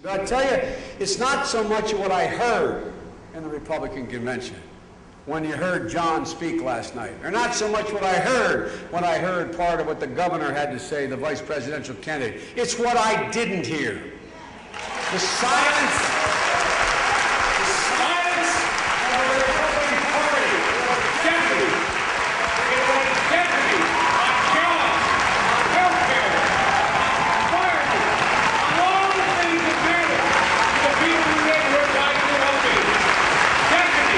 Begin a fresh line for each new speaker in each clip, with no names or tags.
But I tell you, it's not so much what I heard in the Republican convention when you heard John speak last night, or not so much what I heard when I heard part of what the governor had to say, the vice presidential candidate. It's what I didn't hear. The silence of the Republican Party, deputy on jobs, on health care, on environment, on all the things that matter to the people who live here like you and me. Deputy.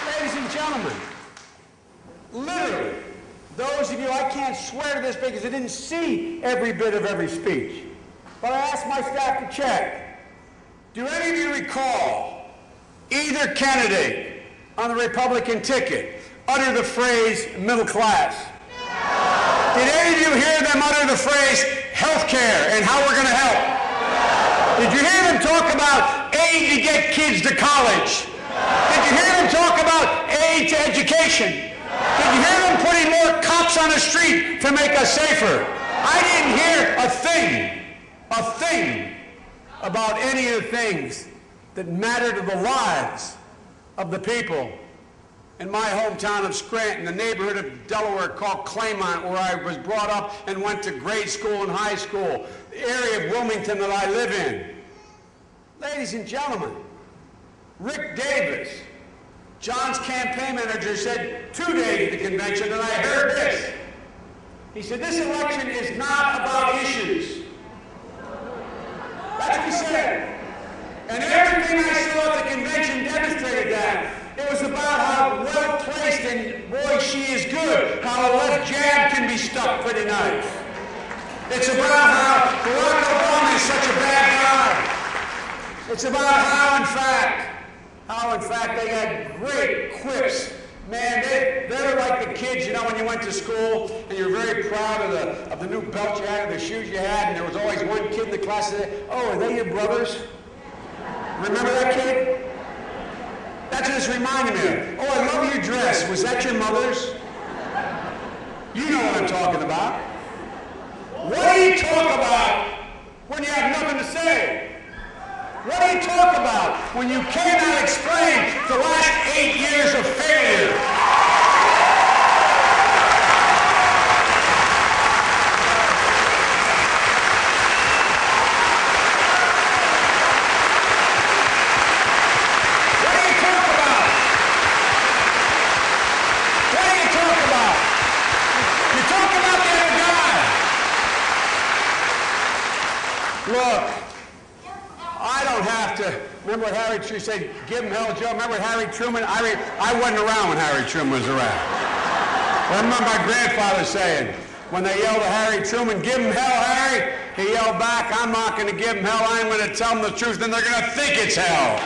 Ladies and gentlemen. Literally, those of you, I can't swear to this because I didn't see every bit of every speech, but I asked my staff to check. Do any of you recall either candidate on the Republican ticket utter the phrase middle class? Did any of you hear them utter the phrase health care and how we're going to help? Did you hear them talk about aid to get kids to college? Did you hear them talk about aid to education? Did you hear them putting more cops on the street to make us safer? I didn't hear a thing about any of the things that matter to the lives of the people in my hometown of Scranton, the neighborhood of Delaware called Claymont, where I was brought up and went to grade school and high school, the area of Wilmington that I live in. Ladies and gentlemen, Rick Davis, John's campaign manager, said 2 days at the convention, and I heard this. He said, this election is not about issues. That's what he said. And everything I saw at the convention demonstrated that. It was about how well-placed and, boy, she is good, how a left jab can be stuck pretty nice. It's about how Barack Obama is such a bad guy. It's about how, in fact, they had great quips. Man, they were like the kids, you know, when you went to school and you were very proud of the new belt you had or the shoes you had, and there was always one kid in the class that said, oh, are they your brothers? Remember that kid? That's what this reminded me of. Oh, I love your dress. Was that your mother's? You know what I'm talking about. What do you talk about when you have nothing to say? What do you talk about when you cannot explain the last 8 years of failure? What do you talk about? What do you talk about? You talk about the other guy. Look. I don't have to. Remember what Harry Truman said, give him hell, Joe? Remember what Harry Truman? I wasn't around when Harry Truman was around. I remember my grandfather saying, when they yelled at Harry Truman, give him hell, Harry, he yelled back, I'm not going to give him hell, I'm going to tell them the truth, and they're going to think it's hell.